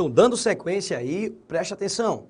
Então, dando sequência aí, preste atenção.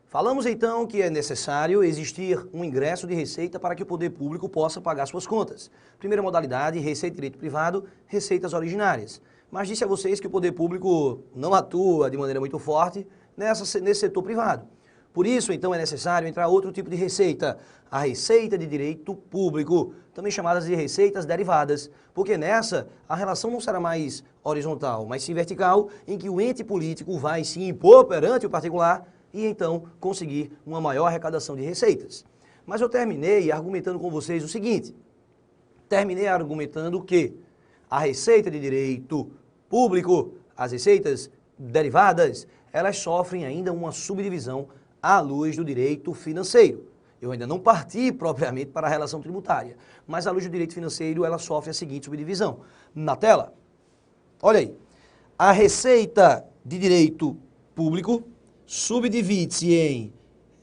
Falamos então que é necessário existir um ingresso de receita para que o poder público possa pagar suas contas. Primeira modalidade, receita de direito privado, receitas originárias. Mas disse a vocês que o poder público não atua de maneira muito forte nesse setor privado. Por isso, então, é necessário entrar outro tipo de receita, a receita de direito público, também chamadas de receitas derivadas, porque nessa a relação não será mais horizontal, mas sim vertical, em que o ente político vai se impor perante o particular e então conseguir uma maior arrecadação de receitas. Mas eu terminei argumentando com vocês o seguinte, terminei argumentando que a receita de direito público, as receitas derivadas, elas sofrem ainda uma subdivisão à luz do direito financeiro. Eu ainda não parti propriamente para a relação tributária, mas à luz do direito financeiro ela sofre a seguinte subdivisão. Na tela, olha aí, a receita de direito público subdivide-se em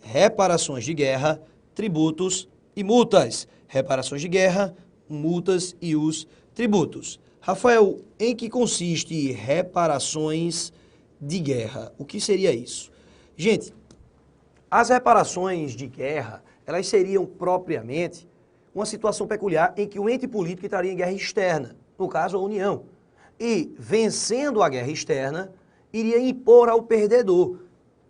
reparações de guerra, tributos e multas. Reparações de guerra, multas e os tributos. Rafael, em que consiste reparações de guerra? O que seria isso? Gente, as reparações de guerra, elas seriam propriamente uma situação peculiar em que o ente político estaria em guerra externa, no caso a União, e vencendo a guerra externa, iria impor ao perdedor,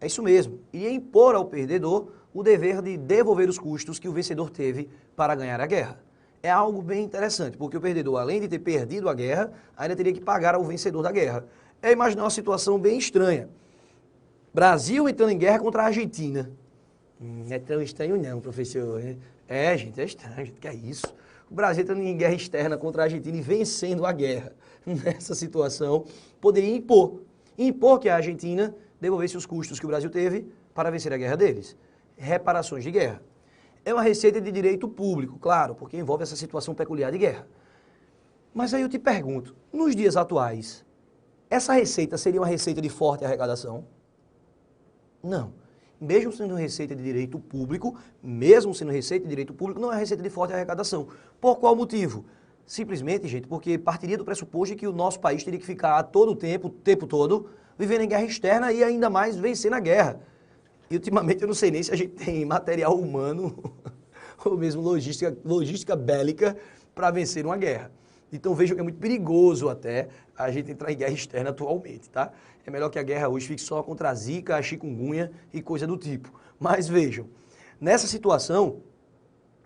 é isso mesmo, iria impor ao perdedor o dever de devolver os custos que o vencedor teve para ganhar a guerra. É algo bem interessante, porque o perdedor, além de ter perdido a guerra, ainda teria que pagar ao vencedor da guerra. É imaginar uma situação bem estranha. Brasil entrando em guerra contra a Argentina. Não é tão estranho não, professor. É, gente, é estranho, gente, que é isso? O Brasil entrando em guerra externa contra a Argentina e vencendo a guerra. Nessa situação, poderia impor que a Argentina devolvesse os custos que o Brasil teve para vencer a guerra deles. Reparações de guerra. É uma receita de direito público, claro, porque envolve essa situação peculiar de guerra. Mas aí eu te pergunto, nos dias atuais, essa receita seria uma receita de forte arrecadação? Não. Mesmo sendo receita de direito público, não é receita de forte arrecadação. Por qual motivo? Simplesmente, gente, porque partiria do pressuposto de que o nosso país teria que ficar a todo o tempo todo, vivendo em guerra externa e ainda mais vencendo a guerra. E ultimamente eu não sei nem se a gente tem material humano ou mesmo logística bélica para vencer uma guerra. Então vejam que é muito perigoso até a gente entrar em guerra externa atualmente, tá? É melhor que a guerra hoje fique só contra a zika, a chikungunya e coisa do tipo. Mas vejam, nessa situação,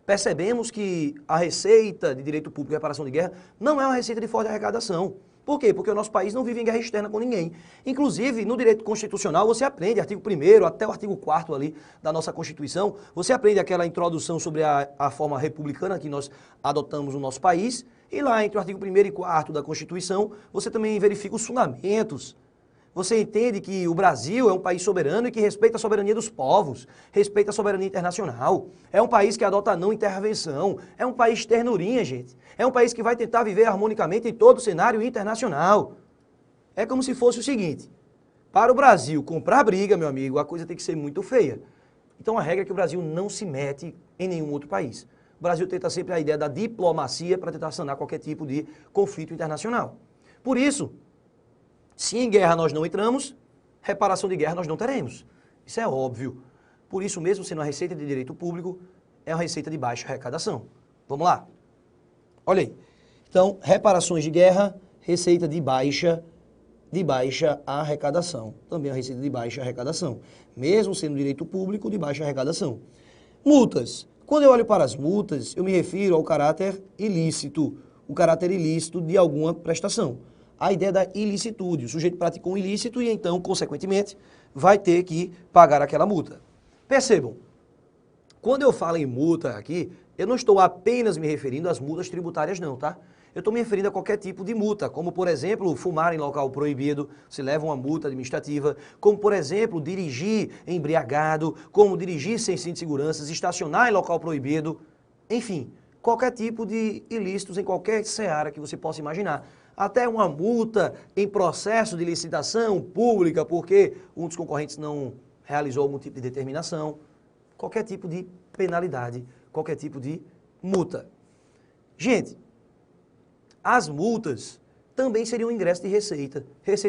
percebemos que a receita de direito público e reparação de guerra não é uma receita de forte arrecadação. Por quê? Porque o nosso país não vive em guerra externa com ninguém. Inclusive, no direito constitucional, você aprende, artigo 1º até o artigo 4º ali da nossa Constituição, você aprende aquela introdução sobre a forma republicana que nós adotamos no nosso país, e lá entre o artigo 1º e 4º da Constituição, você também verifica os fundamentos. Você entende que o Brasil é um país soberano e que respeita a soberania dos povos, respeita a soberania internacional. É um país que adota a não intervenção. É um país ternurinha, gente. É um país que vai tentar viver harmonicamente em todo o cenário internacional. É como se fosse o seguinte, para o Brasil comprar briga, meu amigo, a coisa tem que ser muito feia. Então a regra é que o Brasil não se mete em nenhum outro país. O Brasil tenta sempre a ideia da diplomacia para tentar sanar qualquer tipo de conflito internacional. Por isso, se em guerra nós não entramos, reparação de guerra nós não teremos. Isso é óbvio. Por isso mesmo, sendo uma receita de direito público, é uma receita de baixa arrecadação. Vamos lá? Olha aí. Então, reparações de guerra, receita de baixa arrecadação. Também é uma receita de baixa arrecadação. Mesmo sendo direito público, de baixa arrecadação. Multas. Quando eu olho para as multas, eu me refiro ao caráter ilícito. O caráter ilícito de alguma prestação. A ideia da ilicitude. O sujeito praticou um ilícito e então, consequentemente, vai ter que pagar aquela multa. Percebam, quando eu falo em multa aqui, eu não estou apenas me referindo às multas tributárias não, tá? Eu estou me referindo a qualquer tipo de multa, como por exemplo, fumar em local proibido, se leva uma multa administrativa, como por exemplo, dirigir embriagado, como dirigir sem cinto de segurança, estacionar em local proibido, enfim, qualquer tipo de ilícitos em qualquer seara que você possa imaginar. Até uma multa em processo de licitação pública, porque um dos concorrentes não realizou algum tipo de determinação, qualquer tipo de penalidade, qualquer tipo de multa. Gente, as multas também seriam ingresso de receita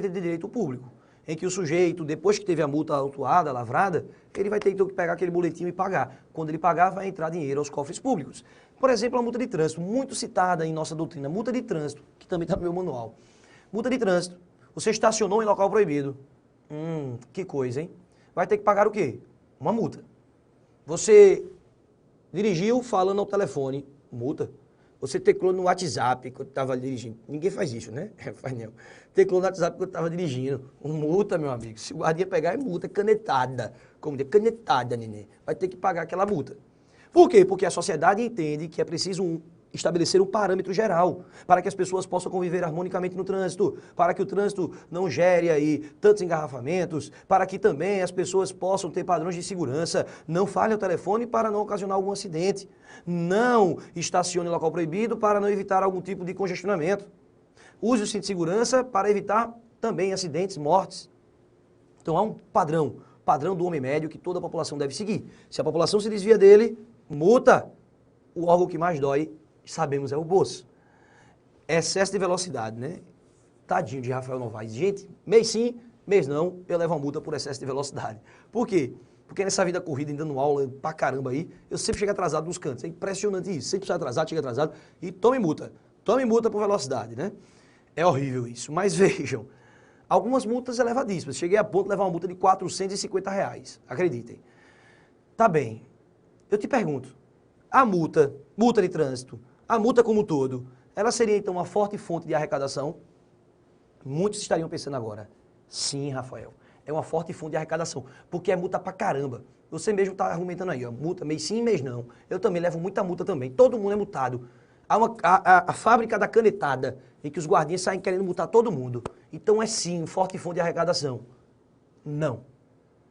de direito público. em que o sujeito, depois que teve a multa autuada, lavrada, ele vai ter então que pegar aquele boletim e pagar. Quando ele pagar, vai entrar dinheiro aos cofres públicos. Por exemplo, a multa de trânsito, muito citada em nossa doutrina, multa de trânsito, que também está no meu manual. Multa de trânsito, você estacionou em local proibido. Que coisa, hein? Vai ter que pagar o quê? Uma multa. Você dirigiu falando ao telefone, multa. Você teclou no WhatsApp quando estava dirigindo. Ninguém faz isso, né? Faz não. Teclou no WhatsApp quando estava dirigindo. Multa, meu amigo. Se o guardia pegar, é multa, canetada. Como diz, canetada, neném. Vai ter que pagar aquela multa. Por quê? Porque a sociedade entende que é preciso estabelecer um parâmetro geral para que as pessoas possam conviver harmonicamente no trânsito, para que o trânsito não gere aí tantos engarrafamentos, para que também as pessoas possam ter padrões de segurança, não falhe o telefone para não ocasionar algum acidente, não estacione em local proibido para não evitar algum tipo de congestionamento, use o cinto de segurança para evitar também acidentes, mortes. Então há um padrão do homem médio que toda a população deve seguir. Se a população se desvia dele, multa. O órgão que mais dói, sabemos, é o bolso. Excesso de velocidade, né? Tadinho de Rafael Novaes. Gente, mês sim, mês não, eu levo uma multa por excesso de velocidade. Por quê? Porque nessa vida corrida, dando aula pra caramba aí, eu sempre chego atrasado nos cantos. É impressionante isso. Sempre chega atrasado e tome multa. Tome multa por velocidade, né? É horrível isso. Mas vejam, algumas multas elevadíssimas. Cheguei a ponto de levar uma multa de R$450. Acreditem. Tá bem. Eu te pergunto, a multa de trânsito, a multa como um todo, ela seria então uma forte fonte de arrecadação? Muitos estariam pensando agora, sim, Rafael, é uma forte fonte de arrecadação, porque é multa pra caramba. Você mesmo está argumentando aí, ó, multa mês sim, mês não. Eu também levo muita multa também, todo mundo é multado. Há a fábrica da canetada, em que os guardinhas saem querendo multar todo mundo. Então é sim, forte fonte de arrecadação. Não.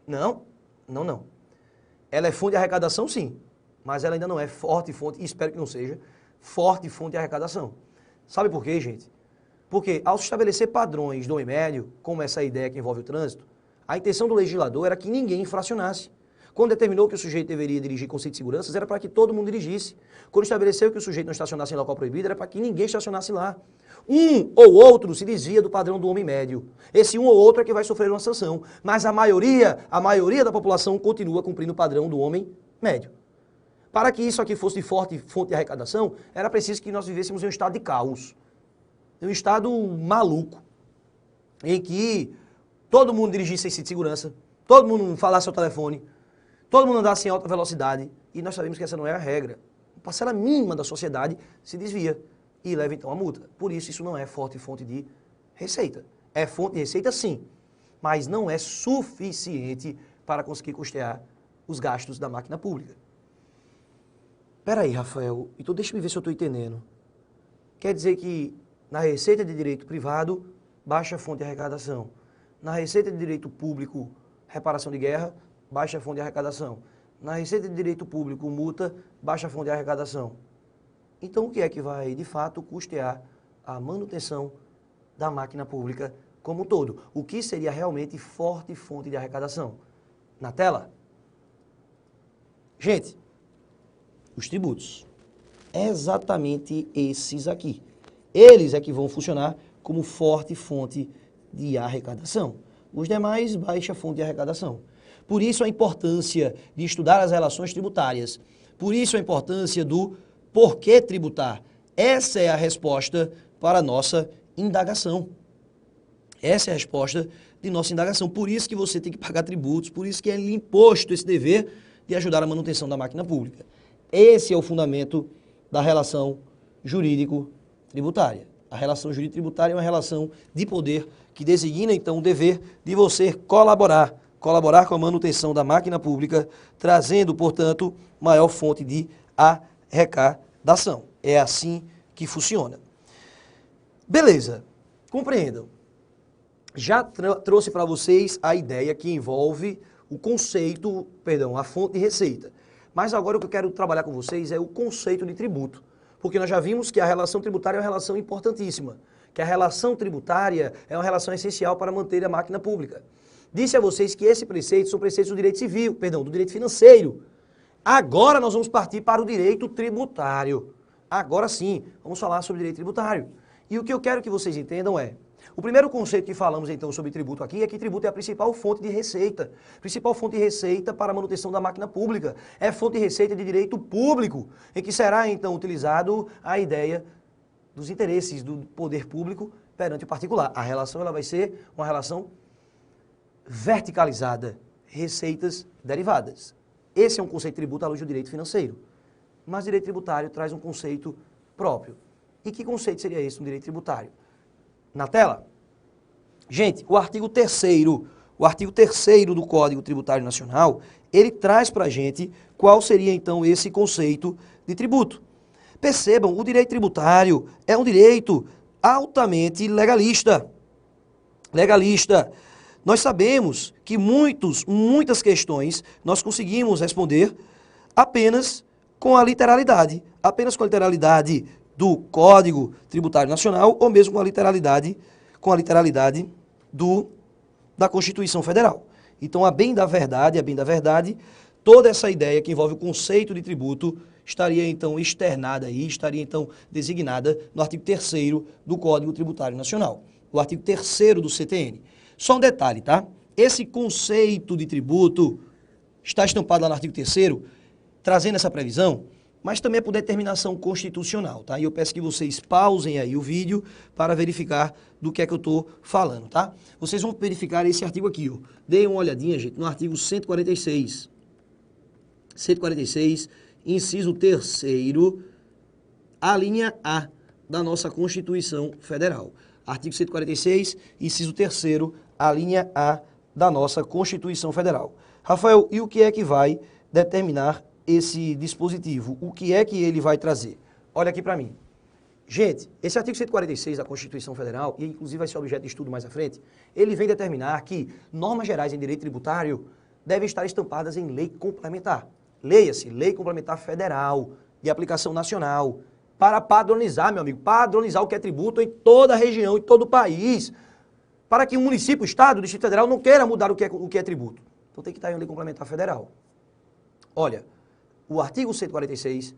Não. Ela é fonte de arrecadação, sim. Mas ela ainda não é forte fonte, e espero que não seja, forte fonte de arrecadação. Sabe por quê, gente? Porque ao se estabelecer padrões do homem médio, como essa ideia que envolve o trânsito, a intenção do legislador era que ninguém infracionasse. Quando determinou que o sujeito deveria dirigir com cinto de segurança, era para que todo mundo dirigisse. Quando estabeleceu que o sujeito não estacionasse em local proibido, era para que ninguém estacionasse lá. Um ou outro se desvia do padrão do homem médio. Esse um ou outro é que vai sofrer uma sanção. Mas a maioria da população continua cumprindo o padrão do homem médio. Para que isso aqui fosse de forte fonte de arrecadação, era preciso que nós vivêssemos em um estado de caos. Em um estado maluco. Em que todo mundo dirigisse sem cinto de segurança, todo mundo falasse ao telefone, todo mundo andasse em alta velocidade. E nós sabemos que essa não é a regra. Uma parcela mínima da sociedade se desvia e leva então a multa. Por isso não é forte fonte de receita. É fonte de receita sim, mas não é suficiente para conseguir custear os gastos da máquina pública. Peraí, Rafael, então deixa eu ver se eu estou entendendo. Quer dizer que na receita de direito privado, baixa fonte de arrecadação. Na receita de direito público, reparação de guerra, baixa fonte de arrecadação. Na receita de direito público, multa, baixa fonte de arrecadação. Então o que é que vai, de fato, custear a manutenção da máquina pública como um todo? O que seria realmente forte fonte de arrecadação? Na tela? Gente, os tributos. Exatamente esses aqui. Eles é que vão funcionar como forte fonte de arrecadação. Os demais, baixa fonte de arrecadação. Por isso a importância de estudar as relações tributárias. Por isso a importância do porquê tributar. Essa é a resposta para a nossa indagação. Essa é a resposta de nossa indagação. Por isso que você tem que pagar tributos, por isso que é lhe imposto esse dever de ajudar a manutenção da máquina pública. Esse é o fundamento da relação jurídico-tributária. A relação jurídico-tributária é uma relação de poder que designa, então, o dever de você colaborar com a manutenção da máquina pública, trazendo, portanto, maior fonte de arrecadação. É assim que funciona. Beleza, compreendam. Já trouxe para vocês a ideia que envolve o conceito, a fonte de receita. Mas agora o que eu quero trabalhar com vocês é o conceito de tributo. Porque nós já vimos que a relação tributária é uma relação importantíssima. Que a relação tributária é uma relação essencial para manter a máquina pública. Disse a vocês que esses preceitos são preceitos do direito civil, do direito financeiro. Agora nós vamos partir para o direito tributário. Agora sim, vamos falar sobre o direito tributário. E o que eu quero que vocês entendam é, O primeiro conceito que falamos então sobre tributo aqui é que tributo é a principal fonte de receita. Principal fonte de receita para a manutenção da máquina pública. É fonte de receita de direito público, em que será então utilizado a ideia dos interesses do poder público perante o particular. A relação ela vai ser uma relação verticalizada, receitas derivadas. Esse é um conceito de tributo à luz do direito financeiro. Mas o direito tributário traz um conceito próprio. E que conceito seria esse no direito tributário? Na tela? Gente, o artigo 3º do Código Tributário Nacional, ele traz para a gente qual seria então esse conceito de tributo. Percebam, o direito tributário é um direito altamente legalista. Nós sabemos que muitas questões nós conseguimos responder apenas com a literalidade do Código Tributário Nacional ou mesmo com a literalidade da Constituição Federal. Então, a bem da verdade, toda essa ideia que envolve o conceito de tributo estaria então externada aí, estaria então designada no artigo 3º do Código Tributário Nacional, o artigo 3º do CTN. Só um detalhe, tá? Esse conceito de tributo está estampado lá no artigo 3º, trazendo essa previsão, mas também é por determinação constitucional, tá? E eu peço que vocês pausem aí o vídeo para verificar do que é que eu estou falando, tá? Vocês vão verificar esse artigo aqui, ó. Deem uma olhadinha, gente, no artigo 146. 146, inciso 3º, a linha A da nossa Constituição Federal. Artigo 146, inciso 3º, a linha A da nossa Constituição Federal. Rafael, e o que é que vai determinar esse dispositivo? O que é que ele vai trazer? Olha aqui para mim. Gente, esse artigo 146 da Constituição Federal, e inclusive vai ser objeto de estudo mais à frente, ele vem determinar que normas gerais em direito tributário devem estar estampadas em lei complementar. Leia-se, Lei Complementar Federal, de aplicação nacional, para padronizar, meu amigo, padronizar o que é tributo em toda a região, em todo o país, para que o município, o estado, o Distrito Federal não queira mudar o que é tributo. Então tem que estar em Lei Complementar Federal. Olha, o artigo 146,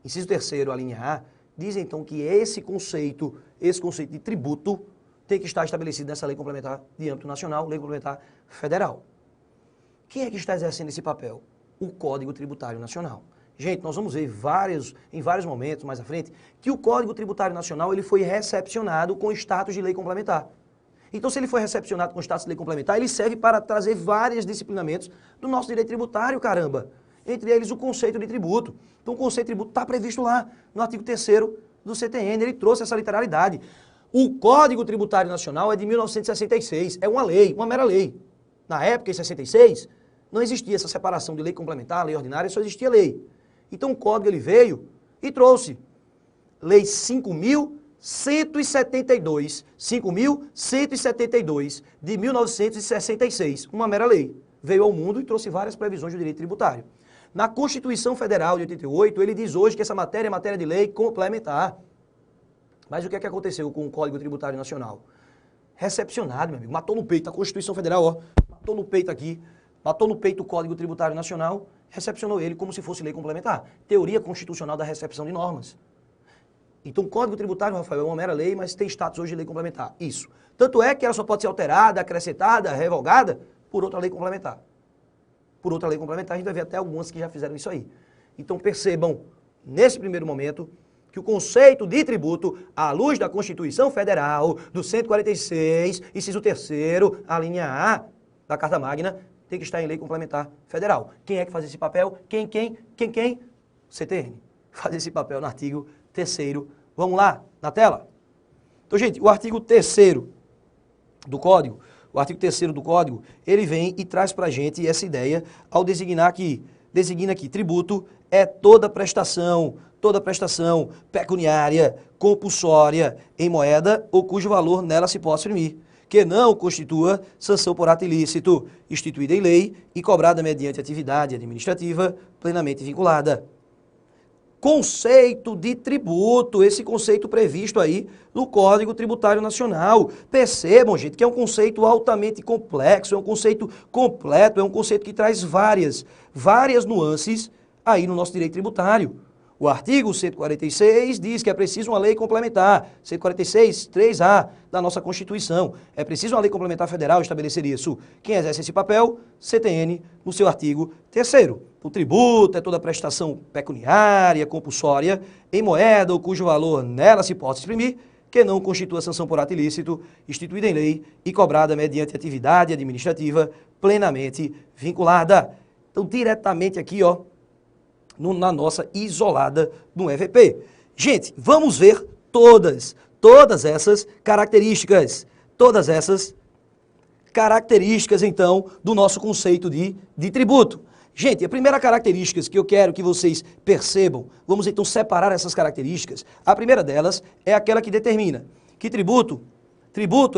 inciso 3º, a linha A, diz então que esse conceito de tributo tem que estar estabelecido nessa lei complementar de âmbito nacional, lei complementar federal. Quem é que está exercendo esse papel? O Código Tributário Nacional. Gente, nós vamos ver em vários momentos mais à frente que o Código Tributário Nacional ele foi recepcionado com status de lei complementar. Então, se ele foi recepcionado com status de lei complementar, ele serve para trazer vários disciplinamentos do nosso direito tributário, caramba. Entre eles o conceito de tributo. Então o conceito de tributo está previsto lá no artigo 3º do CTN, ele trouxe essa literalidade. O Código Tributário Nacional é de 1966, é uma lei, uma mera lei. Na época, em 66, não existia essa separação de lei complementar, lei ordinária, só existia lei. Então o Código ele veio e trouxe Lei 5.172 de 1966, uma mera lei. Veio ao mundo e trouxe várias previsões do direito tributário. Na Constituição Federal de 88, ele diz hoje que essa matéria é matéria de lei complementar. Mas o que é que aconteceu com o Código Tributário Nacional? Recepcionado, meu amigo, matou no peito a Constituição Federal, ó, matou no peito aqui, matou no peito o Código Tributário Nacional, recepcionou ele como se fosse lei complementar. Teoria constitucional da recepção de normas. Então o Código Tributário, Rafael, é uma mera lei, mas tem status hoje de lei complementar. Isso. Tanto é que ela só pode ser alterada, acrescentada, revogada por outra lei complementar. Por outra lei complementar, a gente vai ver até algumas que já fizeram isso aí. Então percebam, nesse primeiro momento, que o conceito de tributo, à luz da Constituição Federal, do 146, inciso 3º, a linha A da Carta Magna, tem que estar em lei complementar federal. Quem é que faz esse papel? Quem? CTN. Faz esse papel no artigo 3º. Vamos lá, na tela? Então, gente, o artigo 3º do Código, ele vem e traz para a gente essa ideia ao designa aqui, tributo é toda prestação pecuniária, compulsória, em moeda ou cujo valor nela se possa exprimir, que não constitua sanção por ato ilícito, instituída em lei e cobrada mediante atividade administrativa plenamente vinculada. Conceito de tributo, esse conceito previsto aí no Código Tributário Nacional. Percebam, gente, que é um conceito altamente complexo, é um conceito completo, é um conceito que traz várias nuances aí no nosso direito tributário. O artigo 146 diz que é preciso uma lei complementar, 146, 3A da nossa Constituição. É preciso uma lei complementar federal estabelecer isso. Quem exerce esse papel? CTN, no seu artigo 3º. O tributo é toda prestação pecuniária, compulsória, em moeda ou cujo valor nela se possa exprimir, que não constitua sanção por ato ilícito, instituída em lei e cobrada mediante atividade administrativa plenamente vinculada. Então, diretamente aqui, ó, na nossa isolada no EVP. Gente, vamos ver todas essas características. Todas essas características, então, do nosso conceito de tributo. Gente, a primeira característica que eu quero que vocês percebam, vamos então separar essas características. A primeira delas é aquela que determina que tributo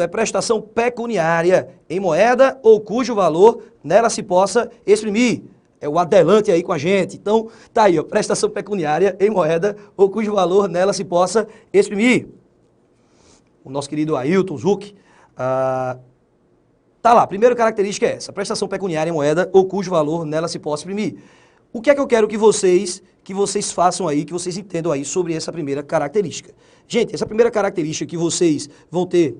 é prestação pecuniária em moeda ou cujo valor nela se possa exprimir. É o adelante aí com a gente. Então, tá aí, ó, prestação pecuniária em moeda ou cujo valor nela se possa exprimir. O nosso querido Ailton Zuc, tá lá, a primeira característica é essa, prestação pecuniária em moeda ou cujo valor nela se possa exprimir. O que é que eu quero que vocês façam aí, que vocês entendam aí sobre essa primeira característica? Gente, essa primeira característica que vocês vão ter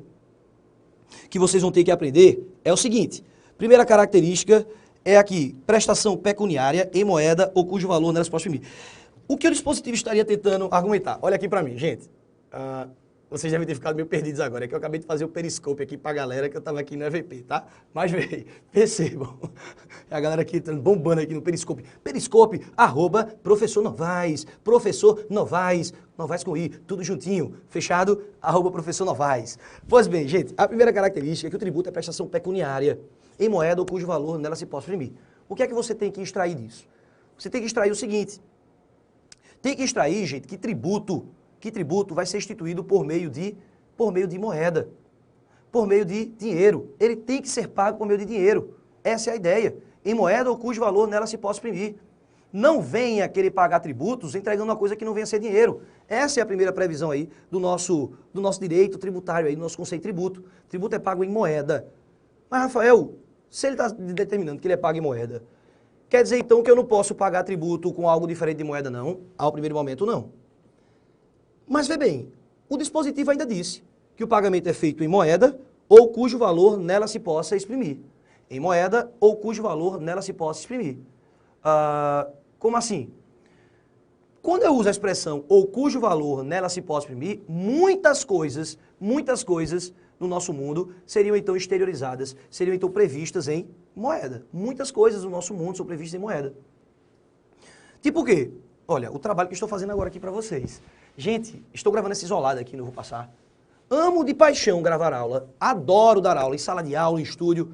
que aprender é o seguinte. Primeira característica é aqui, prestação pecuniária em moeda ou cujo valor nela se possa exprimir. O que o dispositivo estaria tentando argumentar? Olha aqui pra mim, gente. Vocês devem ter ficado meio perdidos agora, é que eu acabei de fazer o periscope aqui pra galera que eu tava aqui no EVP, tá? Mas veio, percebam, a galera aqui bombando aqui no periscope. Periscope, @professor Novaes, Novaes com I, tudo juntinho, fechado, @professor Novaes. Pois bem, gente, a primeira característica é que o tributo é prestação pecuniária em moeda ou cujo valor nela se possa exprimir. O que é que você tem que extrair disso? Você tem que extrair o seguinte, tem que extrair, gente, que tributo vai ser instituído por meio de moeda, por meio de dinheiro. Ele tem que ser pago por meio de dinheiro. Essa é a ideia. Em moeda ou cujo valor nela se possa exprimir. Não venha querer pagar tributos entregando uma coisa que não venha a ser dinheiro. Essa é a primeira previsão aí do nosso direito tributário, aí, do nosso conceito de tributo. Tributo é pago em moeda. Mas, Rafael, se ele está determinando que ele é pago em moeda, quer dizer então que eu não posso pagar tributo com algo diferente de moeda, não? Ao primeiro momento, não. Mas vê bem, o dispositivo ainda disse que o pagamento é feito em moeda ou cujo valor nela se possa exprimir. Em moeda ou cujo valor nela se possa exprimir. Como assim? Quando eu uso a expressão ou cujo valor nela se possa exprimir, muitas coisas no nosso mundo seriam então exteriorizadas, seriam então previstas em moeda. Muitas coisas no nosso mundo são previstas em moeda. Tipo o quê? Olha, o trabalho que eu estou fazendo agora aqui para vocês. Gente, estou gravando essa isolada aqui, não vou passar. Amo de paixão gravar aula, adoro dar aula em sala de aula, em estúdio.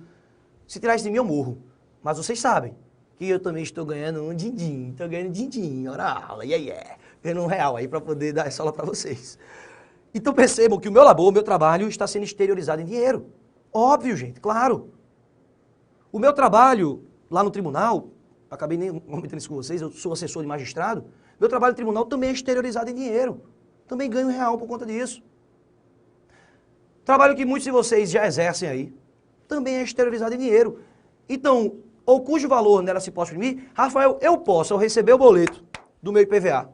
Se tirar isso de mim, eu morro. Mas vocês sabem que eu também estou ganhando um din-din, estou ganhando din-din, hora aula, ganhando R$1 aí para poder dar essa aula para vocês. Então percebam que o meu labor, o meu trabalho está sendo exteriorizado em dinheiro. Óbvio, gente, claro. O meu trabalho lá no tribunal, acabei nem comentando isso com vocês, eu sou assessor de magistrado, meu trabalho no tribunal também é exteriorizado em dinheiro. Também ganho R$1 por conta disso. Trabalho que muitos de vocês já exercem aí, também é exteriorizado em dinheiro. Então, ou cujo valor nela se possa exprimir, Rafael, eu posso, ao receber o boleto do meu IPVA,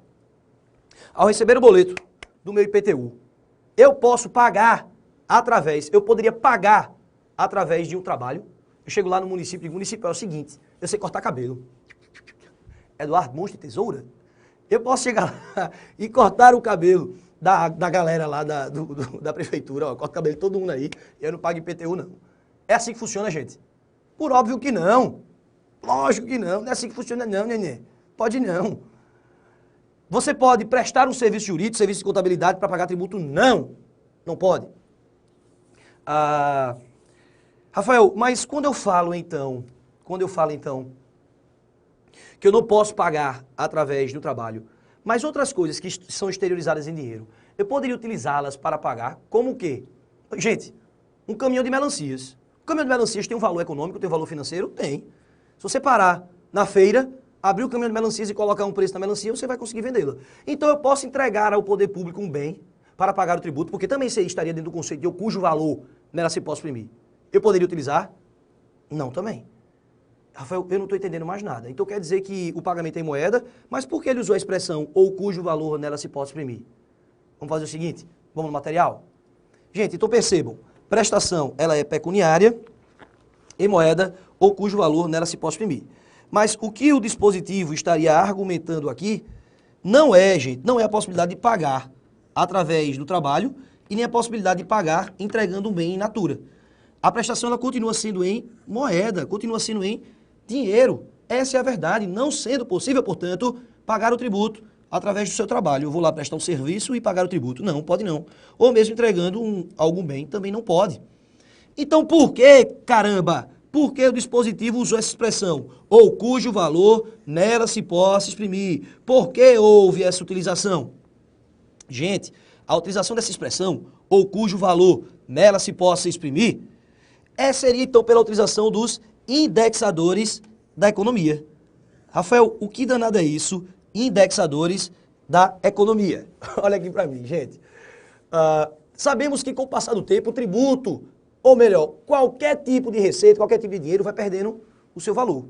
ao receber o boleto do meu IPTU, eu posso pagar eu poderia pagar através de um trabalho. Eu chego lá no município e digo, município, é o seguinte, eu sei cortar cabelo. Eduardo, monstro de tesoura? Eu posso chegar lá e cortar o cabelo da galera lá da prefeitura, ó, corta o cabelo de todo mundo aí, e eu não pago IPTU não. É assim que funciona, gente? Por óbvio que não. Lógico que não, não é assim que funciona não, nenê. Pode não. Você pode prestar um serviço jurídico, serviço de contabilidade para pagar tributo? Não. Não pode. Rafael, mas quando eu falo então que eu não posso pagar através do trabalho, mas outras coisas que são exteriorizadas em dinheiro, eu poderia utilizá-las para pagar, como o quê? Gente, um caminhão de melancias. O caminhão de melancias tem um valor econômico, tem um valor financeiro? Tem. Se você parar na feira, abrir o caminhão de melancias e colocar um preço na melancia, você vai conseguir vendê-la. Então eu posso entregar ao poder público um bem para pagar o tributo, porque também estaria dentro do conceito de cujo valor nela se possa exprimir. Eu poderia utilizar? Não também. Rafael, eu não estou entendendo mais nada. Então quer dizer que o pagamento é em moeda, mas por que ele usou a expressão ou cujo valor nela se pode exprimir? Vamos fazer o seguinte, vamos no material? Gente, então percebam, prestação ela é pecuniária, em moeda ou cujo valor nela se pode exprimir. Mas o que o dispositivo estaria argumentando aqui não é, gente, não é a possibilidade de pagar através do trabalho e nem a possibilidade de pagar entregando um bem in natura. A prestação ela continua sendo em moeda, continua sendo em dinheiro. Essa é a verdade, não sendo possível, portanto, pagar o tributo através do seu trabalho. Eu vou lá prestar um serviço e pagar o tributo. Não, pode não. Ou mesmo entregando algum bem, também não pode. Então, por que, caramba, por que o dispositivo usou essa expressão? Ou cujo valor nela se possa exprimir. Por que houve essa utilização? Gente, a utilização dessa expressão, ou cujo valor nela se possa exprimir, seria então pela utilização dos indexadores da economia. Rafael, o que danado é isso? Indexadores da economia. Olha aqui para mim, gente. Sabemos que com o passar do tempo o tributo, ou melhor, qualquer tipo de receita, qualquer tipo de dinheiro vai perdendo o seu valor.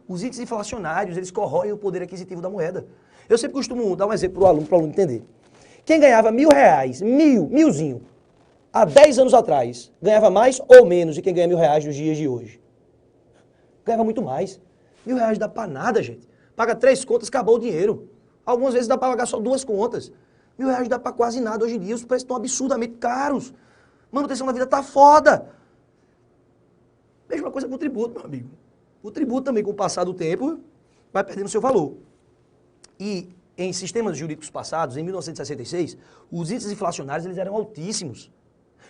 Os índices inflacionários, eles corroem o poder aquisitivo da moeda. Eu sempre costumo dar um exemplo para o aluno entender. Quem ganhava R$1.000, milzinho, há 10 anos atrás, ganhava mais ou menos de quem ganha R$1.000 nos dias de hoje? Ganhava muito mais. R$1.000 dá para nada, gente. Paga 3 contas, acabou o dinheiro. Algumas vezes dá para pagar só 2 contas. R$1.000 dá para quase nada hoje em dia. Os preços estão absurdamente caros. Manutenção da vida tá foda. Mesma coisa com o tributo, meu amigo. O tributo também, com o passar do tempo, vai perdendo seu valor. E em sistemas jurídicos passados, em 1966, os índices inflacionários eles eram altíssimos.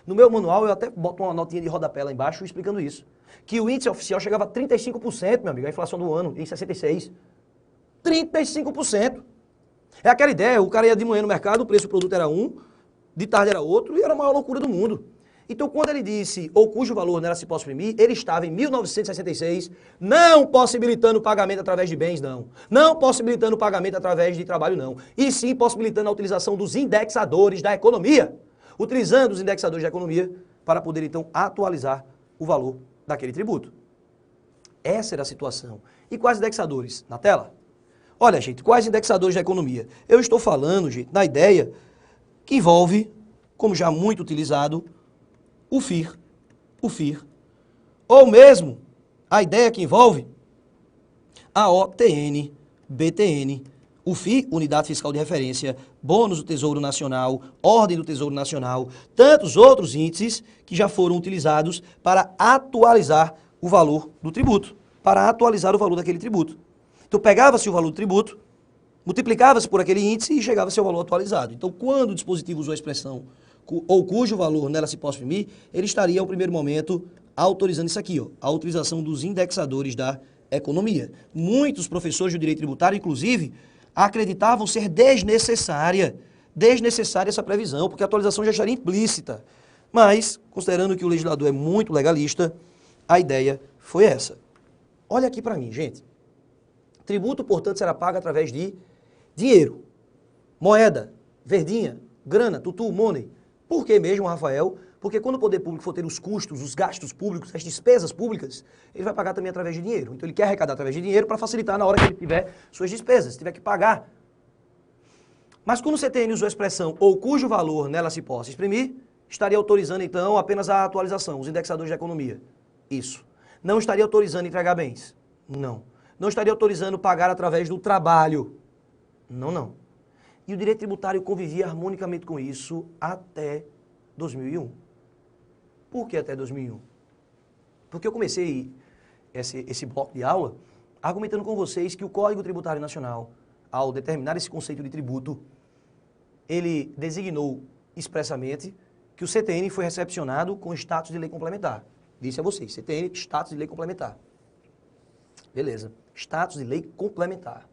No meu manual, eu até boto uma notinha de rodapé lá embaixo explicando isso. Que o índice oficial chegava a 35%, meu amigo, a inflação do ano, em 66. 35%. É aquela ideia, o cara ia de manhã no mercado, o preço do produto era um, de tarde era outro, e era a maior loucura do mundo. Então, quando ele disse, ou cujo valor nela se pode exprimir, ele estava em 1966, não possibilitando o pagamento através de bens, não. Não possibilitando o pagamento através de trabalho, não. E sim possibilitando a utilização dos indexadores da economia. Utilizando os indexadores da economia para poder, então, atualizar o valor daquele tributo. Essa era a situação. E quais indexadores? Na tela? Olha, gente, quais indexadores da economia? Eu estou falando, gente, da ideia que envolve, como já muito utilizado, o FIR, ou mesmo a ideia que envolve a OTN, BTN, o FII, Unidade Fiscal de Referência, bônus do Tesouro Nacional, ordem do Tesouro Nacional, tantos outros índices que já foram utilizados para atualizar o valor do tributo, para atualizar o valor daquele tributo. Então pegava-se o valor do tributo, multiplicava-se por aquele índice e chegava-se ao valor atualizado. Então quando o dispositivo usou a expressão ou cujo valor nela se pode exprimir, ele estaria, ao primeiro momento, autorizando isso aqui, ó, a utilização dos indexadores da economia. Muitos professores do direito tributário, inclusive, acreditavam ser desnecessária essa previsão, porque a atualização já estaria implícita. Mas, considerando que o legislador é muito legalista, a ideia foi essa. Olha aqui para mim, gente. Tributo, portanto, será pago através de dinheiro, moeda, verdinha, grana, tutu, money. Por que mesmo, Rafael? Porque quando o poder público for ter os custos, os gastos públicos, as despesas públicas, ele vai pagar também através de dinheiro. Então ele quer arrecadar através de dinheiro para facilitar na hora que ele tiver suas despesas, tiver que pagar. Mas quando o CTN usou a expressão ou cujo valor nela se possa exprimir, estaria autorizando então apenas a atualização, os indexadores da economia. Isso. Não estaria autorizando entregar bens. Não. Não estaria autorizando pagar através do trabalho. Não. E o direito tributário convivia harmonicamente com isso até 2001. Por que até 2001? Porque eu comecei esse bloco de aula argumentando com vocês que o Código Tributário Nacional, ao determinar esse conceito de tributo, ele designou expressamente que o CTN foi recepcionado com status de lei complementar. Disse a vocês, CTN, status de lei complementar. Beleza. Status de lei complementar.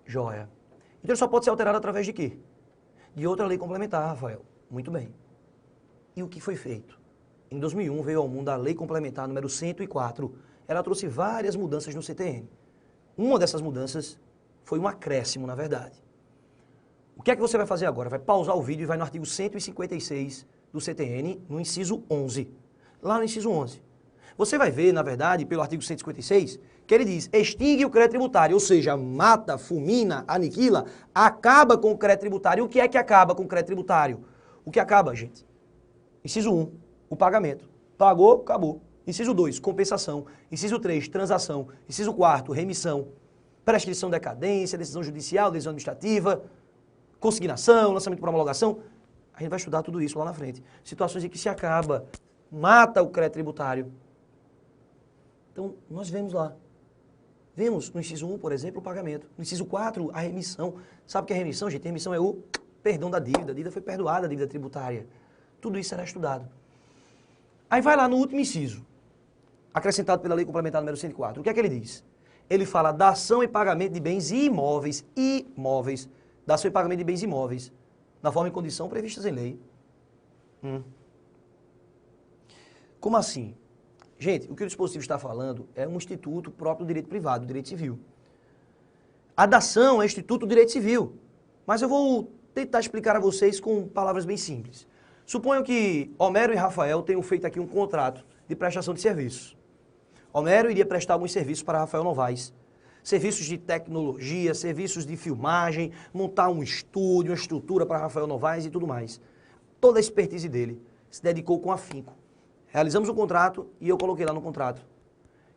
Joia. Então ele só pode ser alterado através de quê? De outra lei complementar, Rafael. Muito bem. E o que foi feito? Em 2001 veio ao mundo a Lei Complementar número 104. Ela trouxe várias mudanças no CTN. Uma dessas mudanças foi um acréscimo, na verdade. O que é que você vai fazer agora? Vai pausar o vídeo e vai no artigo 156 do CTN, no inciso 11. Lá no inciso 11. Você vai ver, na verdade, pelo artigo 156, que ele diz, extingue o crédito tributário, ou seja, mata, fulmina, aniquila, acaba com o crédito tributário. E o que é que acaba com o crédito tributário? O que acaba, gente? Inciso 1, o pagamento. Pagou, acabou. Inciso 2, compensação. Inciso 3, transação. Inciso 4, remissão. Prescrição, decadência, decisão judicial, decisão administrativa, consignação, lançamento por homologação. A gente vai estudar tudo isso lá na frente. Situações em que se acaba, mata o crédito tributário. Então, nós vemos lá. Vemos no inciso 1, por exemplo, o pagamento. No inciso 4, a remissão. Sabe o que é remissão, gente? A remissão é o perdão da dívida. A dívida foi perdoada, a dívida tributária. Tudo isso será estudado. Aí vai lá no último inciso, acrescentado pela Lei Complementar número 104. O que é que ele diz? Ele fala da ação e pagamento de bens imóveis, da ação e pagamento de bens imóveis, na forma e condição previstas em lei. Como assim? Gente, o que o dispositivo está falando é um instituto próprio do direito privado, do direito civil. A dação é instituto do direito civil, mas eu vou tentar explicar a vocês com palavras bem simples. Suponham que Homero e Rafael tenham feito aqui um contrato de prestação de serviços. Homero iria prestar alguns serviços para Rafael Novaes. Serviços de tecnologia, serviços de filmagem, montar um estúdio, uma estrutura para Rafael Novaes e tudo mais. Toda a expertise dele se dedicou com afinco. Realizamos um contrato e eu coloquei lá no contrato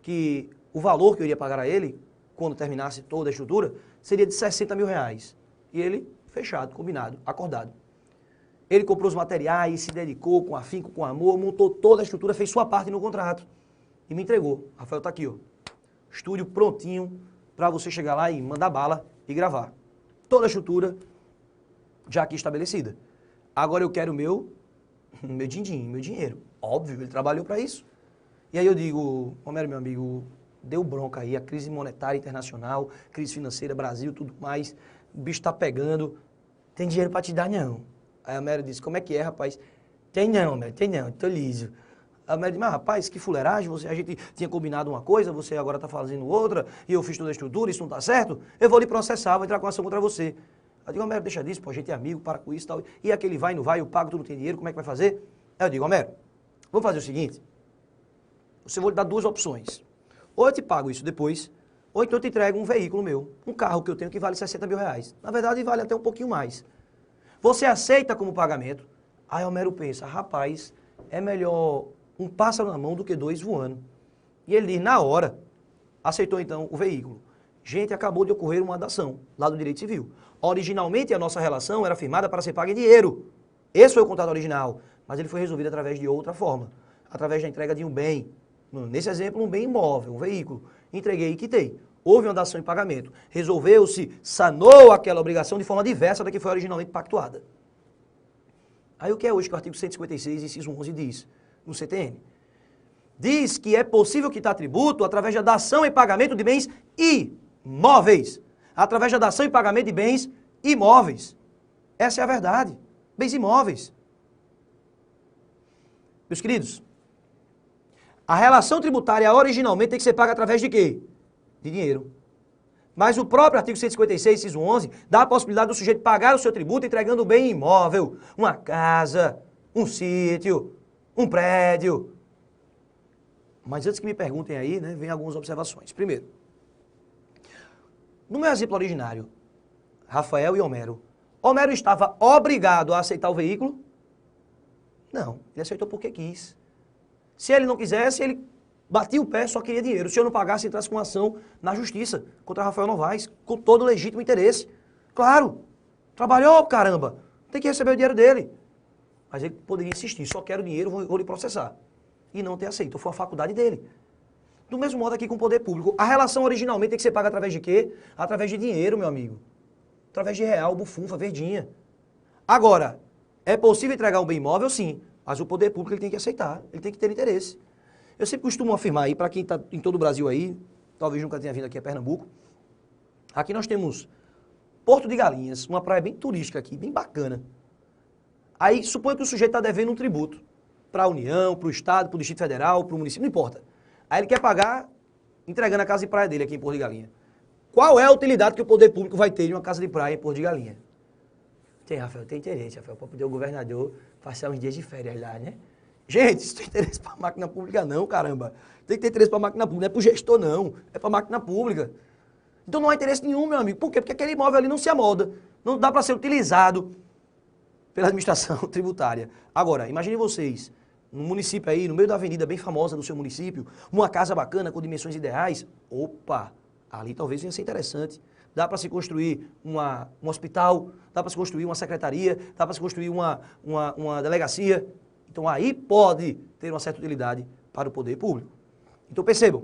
que o valor que eu iria pagar a ele, quando terminasse toda a estrutura, seria de 60 mil reais. E ele, fechado, combinado, acordado. Ele comprou os materiais, se dedicou com afinco, com amor, montou toda a estrutura, fez sua parte no contrato e me entregou. Rafael está aqui, ó. Estúdio prontinho para você chegar lá e mandar bala e gravar. Toda a estrutura já aqui estabelecida. Agora eu quero meu din-din, meu dinheiro. Óbvio, ele trabalhou para isso. E aí eu digo, Homero, meu amigo, deu bronca aí, a crise monetária internacional, crise financeira, Brasil, tudo mais, o bicho está pegando, tem dinheiro para te dar não. Aí a Homero disse, como é que é, rapaz? Tem não, Homero, tem não, tô liso. A Homero disse, mas rapaz, que fuleiragem, a gente tinha combinado uma coisa, você agora está fazendo outra, e eu fiz toda a estrutura, isso não está certo, eu vou lhe processar, vou entrar com ação contra você. Eu digo, Homero, deixa disso, pô, a gente é amigo, para com isso e tal. E aquele vai, não vai, eu pago, tu não tem dinheiro, como é que vai fazer? Aí eu digo, Homero, vamos fazer o seguinte, você vou lhe dar duas opções. Ou eu te pago isso depois, ou então eu te entrego um veículo meu, um carro que eu tenho que vale 60 mil reais. Na verdade, vale até um pouquinho mais. Você aceita como pagamento? Aí Homero pensa, rapaz, é melhor um pássaro na mão do que dois voando. E ele diz, na hora, aceitou então o veículo. Gente, acabou de ocorrer uma dação lá do direito civil. Originalmente a nossa relação era firmada para ser paga em dinheiro. Esse foi o contrato original, mas ele foi resolvido através de outra forma, através da entrega de um bem. Nesse exemplo, um bem imóvel, um veículo. Entreguei e quitei. Houve uma dação em pagamento. Resolveu-se, sanou aquela obrigação de forma diversa da que foi originalmente pactuada. Aí o que é hoje que o artigo 156, inciso 11 diz, no CTN? Diz que é possível quitar tributo através da dação em pagamento de bens imóveis. Através da dação em pagamento de bens imóveis. Essa é a verdade. Bens imóveis. Meus queridos, a relação tributária originalmente tem que ser paga através de quê? De dinheiro. Mas o próprio artigo 156, inciso 11, dá a possibilidade do sujeito pagar o seu tributo entregando um bem imóvel, uma casa, um sítio, um prédio. Mas antes que me perguntem aí, né, vem algumas observações. Primeiro, no meu exemplo originário, Rafael e Homero, Homero estava obrigado a aceitar o veículo? Não, ele aceitou porque quis. Se ele não quisesse, ele batia o pé, só queria dinheiro. Se eu não pagasse, entrasse com ação na justiça contra Rafael Novaes, com todo legítimo interesse. Claro, trabalhou, caramba, tem que receber o dinheiro dele. Mas ele poderia insistir, só quero dinheiro, vou lhe processar. E não ter aceito, foi a faculdade dele. Do mesmo modo aqui com o poder público. A relação originalmente tem que ser paga através de quê? Através de dinheiro, meu amigo. Através de real, bufunfa, verdinha. Agora, é possível entregar um bem imóvel? Sim. Mas o poder público ele tem que aceitar, ele tem que ter interesse. Eu sempre costumo afirmar aí, para quem está em todo o Brasil aí, talvez nunca tenha vindo aqui a Pernambuco, aqui nós temos Porto de Galinhas, uma praia bem turística aqui, bem bacana. Aí, suponha que o sujeito está devendo um tributo para a União, para o Estado, para o Distrito Federal, para o município, não importa. Aí ele quer pagar entregando a casa de praia dele aqui em Porto de Galinha. Qual é a utilidade que o poder público vai ter de uma casa de praia em Porto de Galinha? Tem, Rafael, tem interesse, Rafael, para poder o governador passar uns dias de férias lá, né? Gente, isso tem interesse para a máquina pública não, caramba. Tem que ter interesse para a máquina pública, não é para o gestor não, é para a máquina pública. Então não há interesse nenhum, meu amigo. Por quê? Porque aquele imóvel ali não se amolda, não dá para ser utilizado pela administração tributária. Agora, imagine vocês, num município aí, no meio da avenida bem famosa do seu município, uma casa bacana com dimensões ideais, opa, ali talvez venha ser interessante. Dá para se construir um hospital, dá para se construir uma secretaria, dá para se construir uma delegacia. Então aí pode ter uma certa utilidade para o poder público. Então percebam,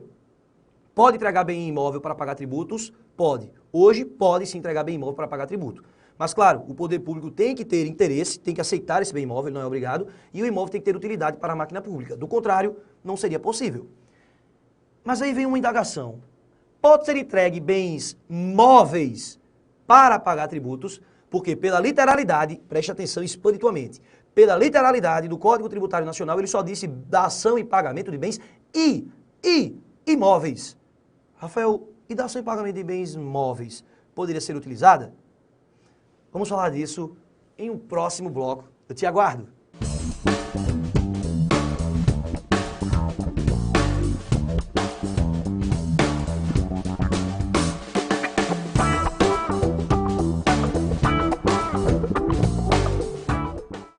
pode entregar bem imóvel para pagar tributos? Pode. Hoje pode se entregar bem imóvel para pagar tributo. Mas claro, o poder público tem que ter interesse, tem que aceitar esse bem imóvel, não é obrigado, e o imóvel tem que ter utilidade para a máquina pública. Do contrário, não seria possível. Mas aí vem uma indagação. Pode ser entregue bens móveis para pagar tributos, porque pela literalidade, preste atenção, expande tua mente, pela literalidade do Código Tributário Nacional, ele só disse da ação e pagamento de bens e imóveis. Rafael, e da ação e pagamento de bens móveis poderia ser utilizada? Vamos falar disso em um próximo bloco. Eu te aguardo.